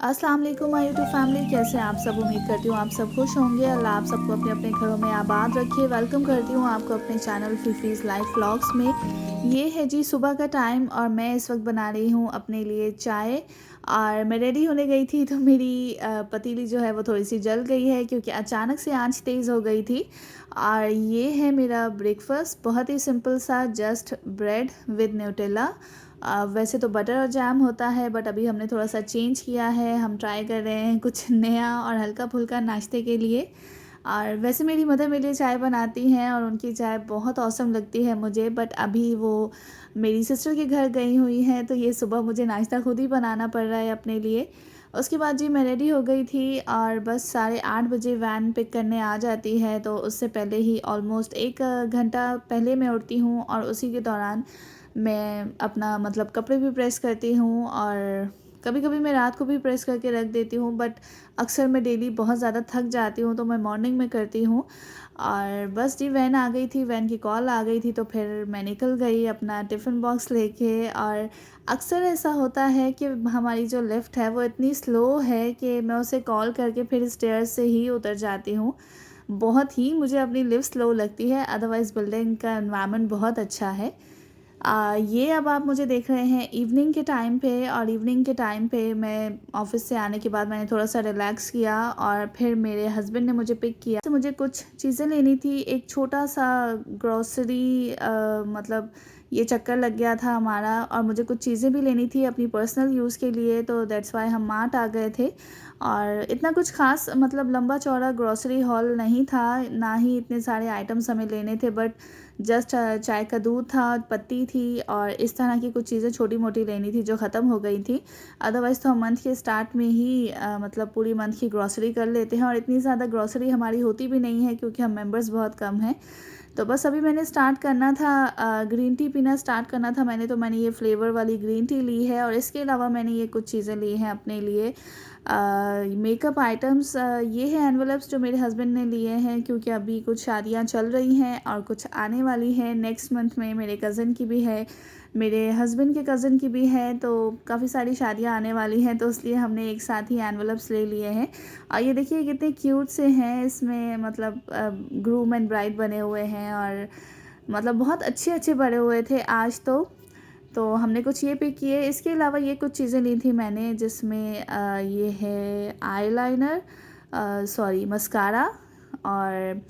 अस्सलाम वालेकुम my YouTube family, कैसे हैं आप सब। उम्मीद करती हूँ आप सब खुश होंगे। अल्लाह आप सबको अपने अपने घरों में आबाद रखे। वेलकम करती हूँ आपको अपने चैनल फीफीज़ लाइफ व्लॉग्स में। ये है जी सुबह का टाइम और मैं इस वक्त बना रही हूँ अपने लिए चाय। और मैं रेडी होने गई थी तो मेरी पतीली जो है वो थोड़ी सी जल गई है क्योंकि अचानक से आंच तेज़ हो गई थी। और ये है मेरा ब्रेकफास्ट, बहुत ही सिंपल सा, जस्ट ब्रेड विद न्यूटेला। वैसे तो बटर और जैम होता है बट अभी हमने थोड़ा सा चेंज किया है। हम ट्राई कर रहे हैं कुछ नया और हल्का फुल्का नाश्ते के लिए। और वैसे मेरी मदर मेरे लिए चाय बनाती हैं और उनकी चाय बहुत औसम लगती है मुझे, बट अभी वो मेरी सिस्टर के घर गई हुई हैं तो ये सुबह मुझे नाश्ता खुद ही बनाना पड़ रहा है अपने लिए। उसके बाद जी मैं रेडी हो गई थी और बस 8:30 बजे वैन पिक करने आ जाती है, तो उससे पहले ही ऑलमोस्ट 1 घंटा पहले मैं उठती हूँ और उसी के दौरान मैं अपना मतलब कपड़े भी प्रेस करती हूँ। और कभी कभी मैं रात को भी प्रेस करके रख देती हूँ, बट अक्सर मैं डेली बहुत ज़्यादा थक जाती हूँ तो मैं मॉर्निंग में करती हूँ। और बस जी वैन आ गई थी, वैन की कॉल आ गई थी तो फिर मैं निकल गई अपना टिफ़िन बॉक्स लेके। और अक्सर ऐसा होता है कि हमारी जो लिफ्ट है वो इतनी स्लो है कि मैं उसे कॉल करके फिर स्टेयर्स से ही उतर जाती हूँ। बहुत ही मुझे अपनी लिफ्ट स्लो लगती है, अदरवाइज़ बिल्डिंग का एनवायरनमेंट बहुत अच्छा है। ये अब आप मुझे देख रहे हैं इवनिंग के टाइम पे, और इवनिंग के टाइम पे मैं ऑफ़िस से आने के बाद मैंने थोड़ा-सा रिलैक्स किया और फिर मेरे हस्बैंड ने मुझे पिक किया। तो मुझे कुछ चीज़ें लेनी थी, एक छोटा-सा ग्रोसरी मतलब ये चक्कर लग गया था हमारा, और मुझे कुछ चीज़ें भी लेनी थी अपनी पर्सनल यूज़ के लिए, तो दैट्स व्हाई हम मार्ट आ गए थे। और इतना कुछ ख़ास मतलब लंबा चौड़ा ग्रोसरी हॉल नहीं था, ना ही इतने सारे आइटम्स हमें लेने थे, बट जस्ट चाय का दूध था, पत्ती थी और इस तरह की कुछ चीज़ें छोटी-मोटी लेनी थी जो ख़त्म हो गई थी। अदरवाइज़ तो हम मंथ के स्टार्ट में ही मतलब पूरी मंथ की ग्रॉसरी कर लेते हैं, और इतनी ज़्यादा ग्रॉसरी हमारी होती भी नहीं है क्योंकि हम मेंबर्स बहुत कम हैं। तो बस अभी मैंने स्टार्ट करना था, ग्रीन टी पीना स्टार्ट करना था मैंने, तो मैंने ये फ्लेवर वाली ग्रीन टी ली है और इसके अलावा मैंने ये कुछ चीज़ें ली हैं अपने लिए। मेकअप आइटम्स, ये है एनवेलप्स जो मेरे हस्बैंड ने लिए हैं क्योंकि अभी कुछ शादियां चल रही हैं और कुछ आने वाली हैं नेक्स्ट मंथ में। मेरे कज़न की भी है, मेरे हस्बैंड के कज़न की भी है, तो काफ़ी सारी शादियां आने वाली हैं, तो इसलिए हमने एक साथ ही एनवेलप्स ले लिए हैं। और ये देखिए कितने क्यूट से हैं, इसमें मतलब ग्रूम एंड ब्राइड बने हुए हैं और मतलब बहुत अच्छे अच्छे बने हुए थे आज तो हमने कुछ ये पिक किए। इसके अलावा ये कुछ चीज़ें ली थी मैंने, जिसमें ये है आईलाइनर, सॉरी मस्कारा, और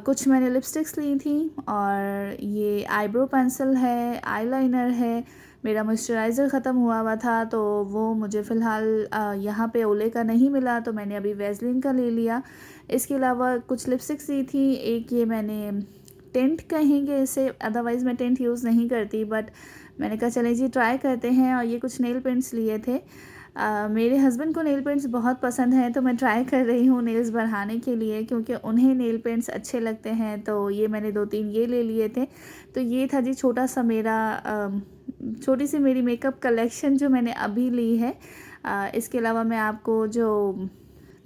कुछ मैंने लिपस्टिक्स ली थी, और ये आईब्रो पेंसिल है, आईलाइनर है। मेरा मॉइस्चराइज़र ख़त्म हुआ हुआ था तो वो मुझे फ़िलहाल यहाँ पे ओले का नहीं मिला, तो मैंने अभी वैसलीन का ले लिया। इसके अलावा कुछ लिपस्टिक्स ली थी, एक ये मैंने टेंट कहेंगे इसे, अदरवाइज़ मैं टेंट यूज़ नहीं करती, बट मैंने कहा चलें जी ट्राई करते हैं। और ये कुछ नेल पेंट्स लिए थे। मेरे हस्बैंड को नेल पेंट्स बहुत पसंद हैं तो मैं ट्राई कर रही हूँ नेल्स बढ़ाने के लिए क्योंकि उन्हें नेल पेंट्स अच्छे लगते हैं, तो ये मैंने 2-3 ये ले लिए थे। तो ये था जी छोटा सा मेरा छोटी सी मेरी मेकअप कलेक्शन जो मैंने अभी ली है। इसके अलावा मैं आपको जो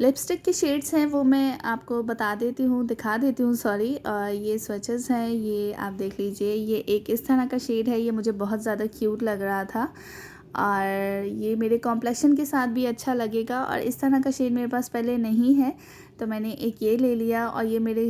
लिपस्टिक की शेड्स हैं वो मैं आपको बता देती हूँ, दिखा देती हूँ, सॉरी। ये स्विचेस हैं, ये आप देख लीजिए। ये एक इस तरह का शेड है, ये मुझे बहुत ज़्यादा क्यूट लग रहा था और ये मेरे कॉम्प्लेक्शन के साथ भी अच्छा लगेगा। और इस तरह का शेड मेरे पास पहले नहीं है तो मैंने एक ये ले लिया, और ये मेरे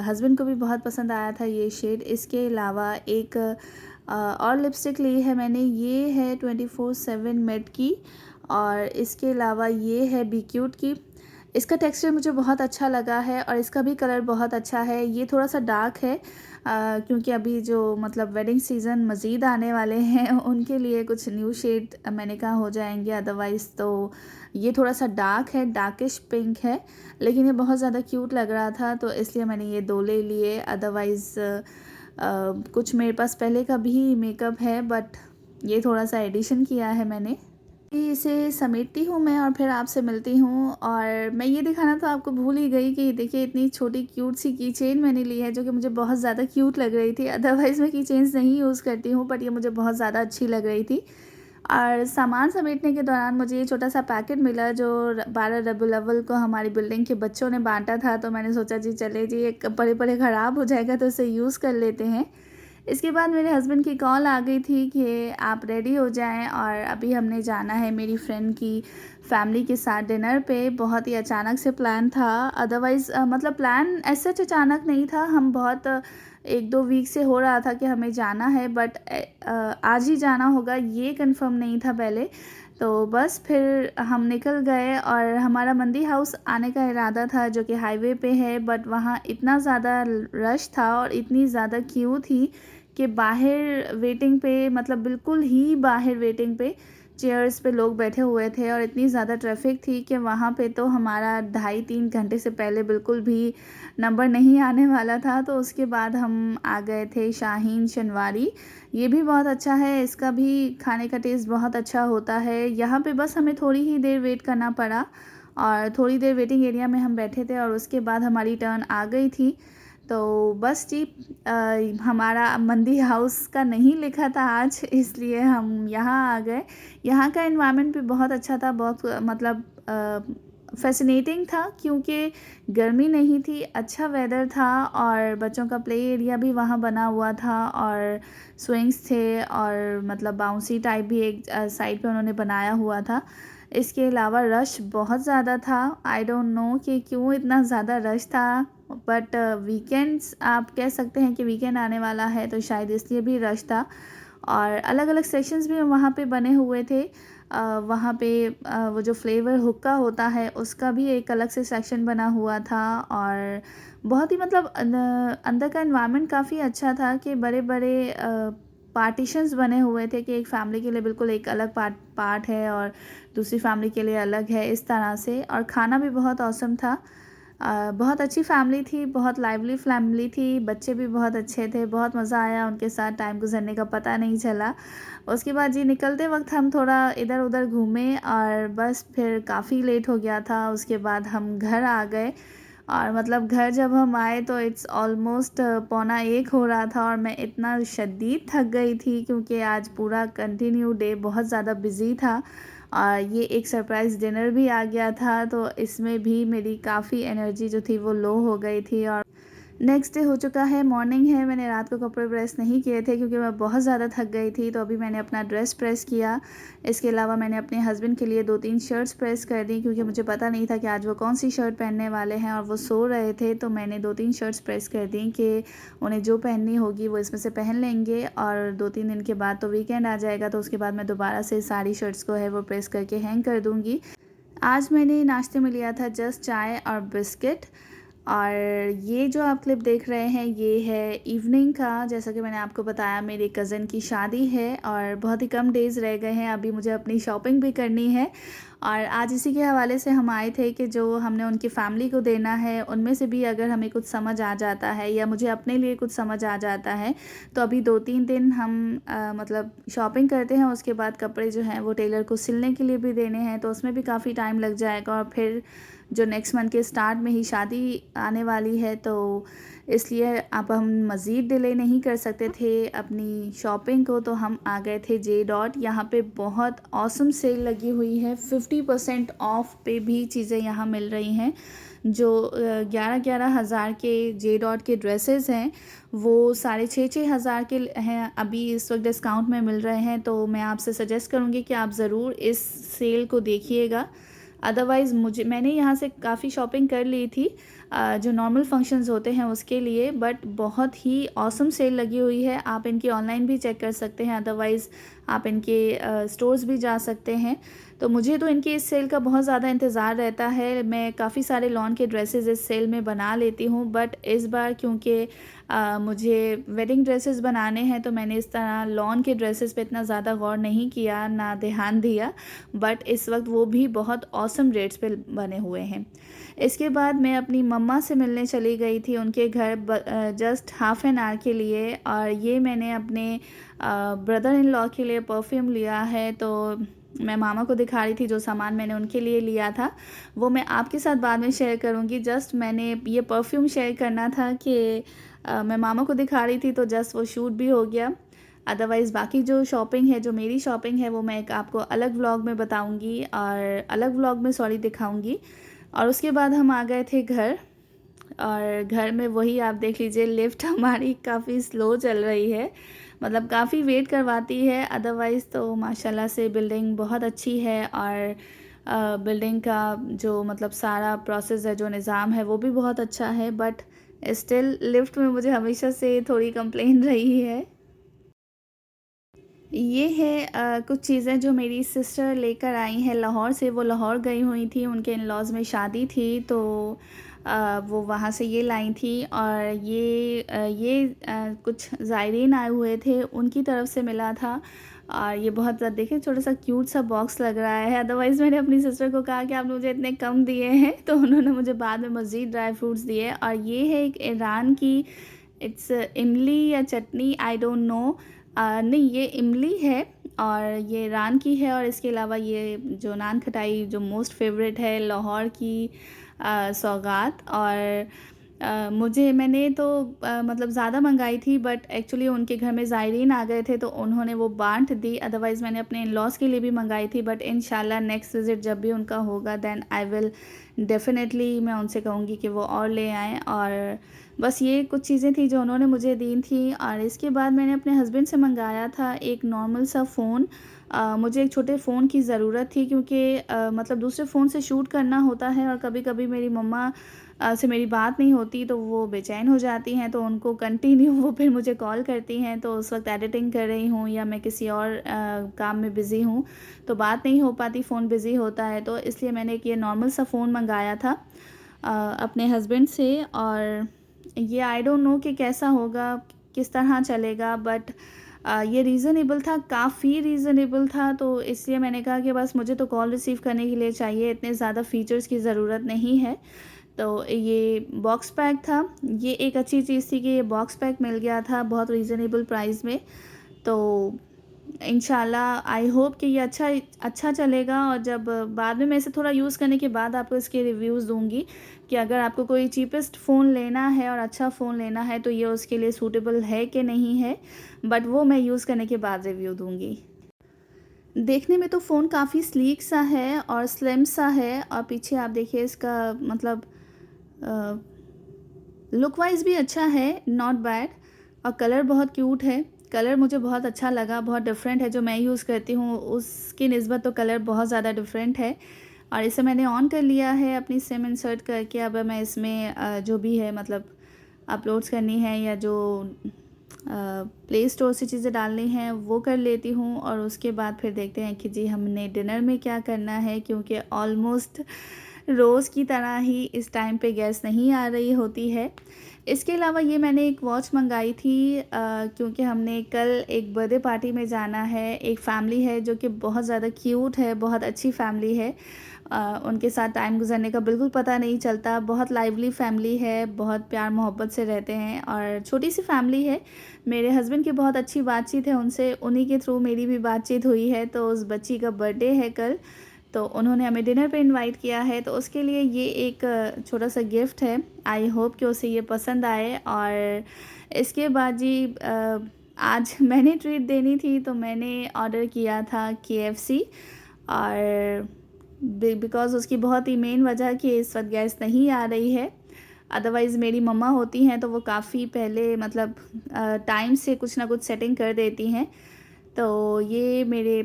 हस्बैंड को भी बहुत पसंद आया था ये शेड। इसके अलावा एक और लिपस्टिक ली है मैंने, ये है 24/7 मेट की, और इसके अलावा ये है बी क्यूट की। इसका टेक्सचर मुझे बहुत अच्छा लगा है और इसका भी कलर बहुत अच्छा है। ये थोड़ा सा डार्क है क्योंकि अभी जो मतलब वेडिंग सीज़न मज़ीद आने वाले हैं उनके लिए कुछ न्यू शेड मैंने कहा हो जाएंगे, अदरवाइज़ तो ये थोड़ा सा डार्क है, डार्किश पिंक है, लेकिन ये बहुत ज़्यादा क्यूट लग रहा था तो इसलिए मैंने ये 2 ले लिए। अदरवाइज़ कुछ मेरे पास पहले का भी मेकअप है बट ये थोड़ा सा एडिशन किया है मैंने। इसे समेटती हूँ मैं और फिर आपसे मिलती हूँ। और मैं ये दिखाना तो आपको भूल ही गई कि देखिए इतनी छोटी क्यूट सी की चेन मैंने ली है जो कि मुझे बहुत ज़्यादा क्यूट लग रही थी। अदरवाइज़ मैं की चेन्स नहीं यूज़ करती हूँ बट ये मुझे बहुत ज़्यादा अच्छी लग रही थी। और सामान समेटने के दौरान मुझे ये छोटा सा पैकेट मिला जो 12 रबीउल अव्वल को हमारी बिल्डिंग के बच्चों ने बांटा था, तो मैंने सोचा जी चले जी एक पड़े पड़े ख़राब हो जाएगा तो इसे यूज़ कर लेते हैं। इसके बाद मेरे हस्बैंड की कॉल आ गई थी कि आप रेडी हो जाएं और अभी हमने जाना है मेरी फ्रेंड की फैमिली के साथ डिनर पे। बहुत ही अचानक से प्लान था, अदरवाइज़ मतलब प्लान ऐसा अचानक नहीं था। हम बहुत 1-2 वीक से हो रहा था कि हमें जाना है, बट आज ही जाना होगा ये कंफर्म नहीं था पहले। तो बस फिर हम निकल गए और हमारा मंडी हाउस आने का इरादा था, जो कि हाईवे पे है, बट वहाँ इतना ज़्यादा रश था और इतनी ज़्यादा क्यू थी कि बाहर वेटिंग पे, मतलब बिल्कुल ही बाहर वेटिंग पे चेयर्स पे लोग बैठे हुए थे और इतनी ज़्यादा ट्रैफिक थी कि वहाँ पे तो हमारा 2.5-3 घंटे से पहले बिल्कुल भी नंबर नहीं आने वाला था। तो उसके बाद हम आ गए थे शाहीन शनवारी। ये भी बहुत अच्छा है, इसका भी खाने का टेस्ट बहुत अच्छा होता है। यहाँ पे बस हमें थोड़ी ही देर वेट करना पड़ा और थोड़ी देर वेटिंग एरिया में हम बैठे थे और उसके बाद हमारी टर्न आ गई थी। तो बस जी, हमारा मंडी हाउस का नहीं लिखा था आज, इसलिए हम यहाँ आ गए। यहाँ का एनवायरनमेंट भी बहुत अच्छा था, बहुत मतलब फ़ैसिनेटिंग था, क्योंकि गर्मी नहीं थी, अच्छा वेदर था और बच्चों का प्ले एरिया भी वहाँ बना हुआ था और स्विंग्स थे और मतलब बाउंसी टाइप भी एक साइड पे उन्होंने बनाया हुआ था। इसके अलावा रश बहुत ज़्यादा था, आई डोंट नो कि क्यों इतना ज़्यादा रश था, बट वीकेंड्स आप कह सकते हैं कि वीकेंड आने वाला है तो शायद इसलिए भी रश था। और अलग अलग सेक्शंस भी वहाँ पे बने हुए थे। वहाँ पे वो जो फ्लेवर हुक्का होता है उसका भी एक अलग से सेक्शन बना हुआ था और बहुत ही मतलब अंदर का एनवायरनमेंट काफ़ी अच्छा था कि बड़े बड़े पार्टीशंस बने हुए थे कि एक फैमिली के लिए बिल्कुल एक अलग पार्ट है और दूसरी फैमिली के लिए अलग है, इस तरह से। और खाना भी बहुत औसम था। बहुत अच्छी फैमिली थी, बहुत लाइवली फैमिली थी, बच्चे भी बहुत अच्छे थे, बहुत मज़ा आया उनके साथ, टाइम गुजरने का पता नहीं चला। उसके बाद जी निकलते वक्त हम थोड़ा इधर उधर घूमे और बस फिर काफ़ी लेट हो गया था। उसके बाद हम घर आ गए और मतलब घर जब हम आए तो इट्स ऑलमोस्ट 12:45 हो रहा था और मैं इतना शदीद थक गई थी क्योंकि आज पूरा कंटिन्यू डे बहुत ज़्यादा बिज़ी था और ये एक सरप्राइज़ डिनर भी आ गया था, तो इसमें भी मेरी काफ़ी एनर्जी जो थी वो लो हो गई थी। और नेक्स्ट डे हो चुका है, मॉर्निंग है, मैंने रात को कपड़े प्रेस नहीं किए थे क्योंकि मैं बहुत ज़्यादा थक गई थी, तो अभी मैंने अपना ड्रेस प्रेस किया। इसके अलावा मैंने अपने हस्बैंड के लिए 2-3 शर्ट्स प्रेस कर दी क्योंकि मुझे पता नहीं था कि आज वो कौन सी शर्ट पहनने वाले हैं और वो सो रहे थे, तो मैंने 2-3 शर्ट्स प्रेस कर दी कि उन्हें जो पहननी होगी वो इसमें से पहन लेंगे और 2-3 दिन के बाद तो वीकेंड आ जाएगा, तो उसके बाद मैं दोबारा से सारी शर्ट्स को है वो प्रेस करके हैंग कर दूँगी। आज मैंने नाश्ते में लिया था जस्ट चाय और बिस्किट। और ये जो आप क्लिप देख रहे हैं ये है इवनिंग का। जैसा कि मैंने आपको बताया मेरे कज़न की शादी है और बहुत ही कम डेज़ रह गए हैं, अभी मुझे अपनी शॉपिंग भी करनी है। और आज इसी के हवाले से हम आए थे कि जो हमने उनकी फैमिली को देना है उनमें से भी अगर हमें कुछ समझ आ जाता है या मुझे अपने लिए कुछ समझ आ जाता है तो अभी 2-3 दिन हम मतलब शॉपिंग करते हैं। उसके बाद कपड़े जो हैं वो टेलर को सिलने के लिए भी देने हैं, तो उसमें भी काफ़ी टाइम लग जाएगा और फिर जो नेक्स्ट मंथ के स्टार्ट में ही शादी आने वाली है, तो इसलिए अब हम मज़ीद डिले नहीं कर सकते थे अपनी शॉपिंग को, तो हम आ गए थे जे डॉट। यहाँ पे बहुत ऑसम सेल लगी हुई है, 50% ऑफ पे भी चीज़ें यहाँ मिल रही हैं। जो 11-11 हज़ार के जे डॉट के ड्रेसेस हैं वो 6,500 हज़ार के हैं, अभी इस वक्त डिस्काउंट में मिल रहे हैं। तो मैं आपसे सजेस्ट करूँगी कि आप ज़रूर इस सेल को देखिएगा। अदरवाइज़ मैंने यहाँ से काफ़ी शॉपिंग कर ली थी जो नॉर्मल फंक्शंस होते हैं उसके लिए, बट बहुत ही ऑसम सेल लगी हुई है। आप इनकी ऑनलाइन भी चेक कर सकते हैं, अदरवाइज़ आप इनके स्टोर्स भी जा सकते हैं। तो मुझे तो इनकी इस सेल का बहुत ज़्यादा इंतज़ार रहता है, मैं काफ़ी सारे लॉन के ड्रेसेस इस सेल में बना लेती हूँ, बट इस बार क्योंकि मुझे वेडिंग ड्रेसेस बनाने हैं तो मैंने इस तरह लॉन के ड्रेसेस पे इतना ज़्यादा गौर नहीं किया, ना ध्यान दिया, बट इस वक्त वो भी बहुत ऑसम रेट्स पे बने हुए हैं। इसके बाद मैं अपनी मम्मा से मिलने चली गई थी उनके घर जस्ट हाफ़ एन आवर के लिए, और ये मैंने अपने ब्रदर इन लॉ के लिए परफ्यूम लिया है, तो मैं मामा को दिखा रही थी जो सामान मैंने उनके लिए लिया था, वो मैं आपके साथ बाद में शेयर करूँगी। जस्ट मैंने ये परफ्यूम शेयर करना था कि मैं मामा को दिखा रही थी, तो जस्ट वो शूट भी हो गया। अदरवाइज़ बाकी जो शॉपिंग है, जो मेरी शॉपिंग है, वो मैं एक आपको अलग व्लॉग में बताऊंगी और अलग व्लॉग में दिखाऊंगी। और उसके बाद हम आ गए थे घर और घर में वही आप देख लीजिए, लिफ्ट हमारी काफ़ी स्लो चल रही है, मतलब काफ़ी वेट करवाती है। अदरवाइज़ तो माशाल्लाह से बिल्डिंग बहुत अच्छी है, और बिल्डिंग का जो मतलब सारा प्रोसेस है, जो निज़ाम है, वो भी बहुत अच्छा है। बट स्टिल लिफ्ट में मुझे हमेशा से थोड़ी कंप्लेन रही है। ये है कुछ चीज़ें जो मेरी सिस्टर लेकर आई हैं लाहौर से। वो लाहौर गई हुई थी, उनके इन-लॉज़ में शादी थी, तो वो वहाँ से ये लाई थी। और ये कुछ ज़ायरीन आए हुए थे, उनकी तरफ से मिला था। और ये बहुत देखिए छोटा-सा क्यूट सा बॉक्स लग रहा है। अदरवाइज़ मैंने अपनी सिस्टर को कहा कि आपने मुझे इतने कम दिए हैं, तो उन्होंने मुझे बाद में मज़ीद ड्राई फ्रूट्स दिए। और ये है एक ईरान की, इट्स इमली या चटनी, आई डोंट नो। नहीं, ये इमली है और ये ईरान की है। और इसके अलावा ये जो नान खटाई जो मोस्ट फेवरेट है लाहौर की सौगात। और मैंने तो मतलब ज़्यादा मंगाई थी, बट एक्चुअली उनके घर में ज़ायरीन आ गए थे, तो उन्होंने वो बांट दी। अदरवाइज़ मैंने अपने इन-लॉज़ के लिए भी मंगाई थी, बट इंशाल्लाह नेक्स्ट विज़िट जब भी उनका होगा, देन आई विल डेफ़िनेटली मैं उनसे कहूँगी कि वो और ले आएँ। और बस ये कुछ चीज़ें थी जो उन्होंने मुझे दी थी। और इसके बाद मैंने अपने हस्बैंड से मंगाया था एक नॉर्मल सा फ़ोन। मुझे एक छोटे फ़ोन की ज़रूरत थी, क्योंकि मतलब दूसरे फ़ोन से शूट करना होता है, और कभी-कभी मेरी मम्मा से मेरी बात नहीं होती, तो वो बेचैन हो जाती हैं, तो उनको कंटिन्यू वो फिर मुझे कॉल करती हैं। तो उस वक़्त एडिटिंग कर रही हूँ या मैं किसी और काम में बिज़ी हूँ, तो बात नहीं हो पाती, फ़ोन बिज़ी होता है। तो इसलिए मैंने एक ये नॉर्मल सा फ़ोन मँगाया था अपने हस्बैंड से। और ये आई डोंट नो कि कैसा होगा, किस तरह चलेगा, बट ये रीज़नेबल था, काफ़ी रीज़नेबल था। तो इसलिए मैंने कहा कि बस मुझे तो कॉल रिसीव करने के लिए चाहिए, इतने ज़्यादा फ़ीचर्स की ज़रूरत नहीं है। तो ये बॉक्स पैक था, ये एक अच्छी चीज़ थी कि ये बॉक्स पैक मिल गया था बहुत रीज़नेबल प्राइस में। तो इंशाल्लाह आई होप कि ये अच्छा अच्छा चलेगा। और जब बाद में मैं इसे थोड़ा यूज़ करने के बाद आपको इसके रिव्यूज़ दूँगी कि अगर आपको कोई चीपेस्ट फ़ोन लेना है और अच्छा फ़ोन लेना है, तो ये उसके लिए सूटेबल है कि नहीं है, बट वो मैं यूज़ करने के बाद रिव्यू दूँगी। देखने में तो फ़ोन काफ़ी स्लीक सा है और स्लिम सा है, और पीछे आप देखिए इसका मतलब अ, लुक वाइज़ भी अच्छा है, नॉट बैड। और कलर बहुत क्यूट है, कलर मुझे बहुत अच्छा लगा, बहुत डिफरेंट है। जो मैं यूज़ करती हूँ उसकी निस्बत तो कलर बहुत ज़्यादा डिफरेंट है। और इसे मैंने ऑन कर लिया है अपनी सिम इंसर्ट करके। अब मैं इसमें जो भी है मतलब अपलोड्स करनी है, या जो प्ले स्टोर से चीज़ें डालनी हैं, वो कर लेती हूँ। और उसके बाद फिर देखते हैं कि जी हमने डिनर में क्या करना है, क्योंकि ऑलमोस्ट रोज़ की तरह ही इस टाइम पे गैस नहीं आ रही होती है। इसके अलावा ये मैंने एक वॉच मंगाई थी, क्योंकि हमने कल एक बर्थडे पार्टी में जाना है। एक फ़ैमिली है जो कि बहुत ज़्यादा क्यूट है, बहुत अच्छी फ़ैमिली है। उनके साथ टाइम गुज़रने का बिल्कुल पता नहीं चलता। बहुत लाइवली फ़ैमिली है, बहुत प्यार मोहब्बत से रहते हैं, और छोटी-सी फ़ैमिली है। मेरे हस्बैंड की बहुत अच्छी बातचीत है उनसे, उन्हीं के थ्रू मेरी भी बातचीत हुई है। तो उस बच्ची का बर्थडे है कल, तो उन्होंने हमें डिनर पे इनवाइट किया है, तो उसके लिए ये एक छोटा-सा गिफ्ट है। आई होप कि उसे ये पसंद आए। और इसके बाद जी आज मैंने ट्रीट देनी थी, तो मैंने ऑर्डर किया था केएफसी। और बिकॉज़ उसकी बहुत ही मेन वजह कि इस वक्त गैस नहीं आ रही है। अदरवाइज़ मेरी मम्मा होती हैं, तो वो काफ़ी पहले मतलब टाइम से कुछ ना कुछ सेटिंग कर देती हैं। तो ये मेरे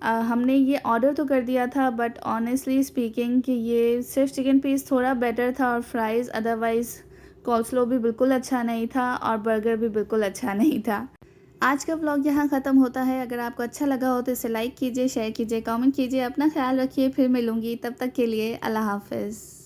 हमने ये ऑर्डर तो कर दिया था, बट ऑनेस्टली स्पीकिंग कि ये सिर्फ चिकन पीस थोड़ा बेटर था, और फ्राइज़, अदरवाइज़ कोल्स्लो भी बिल्कुल अच्छा नहीं था, और बर्गर भी बिल्कुल अच्छा नहीं था। आज का व्लॉग यहाँ ख़त्म होता है। अगर आपको अच्छा लगा हो तो इसे लाइक कीजिए, शेयर कीजिए, कमेंट कीजिए। अपना ख़्याल रखिए, फिर मिलूँगी, तब तक के लिए अल्लाह हाफ़िज़।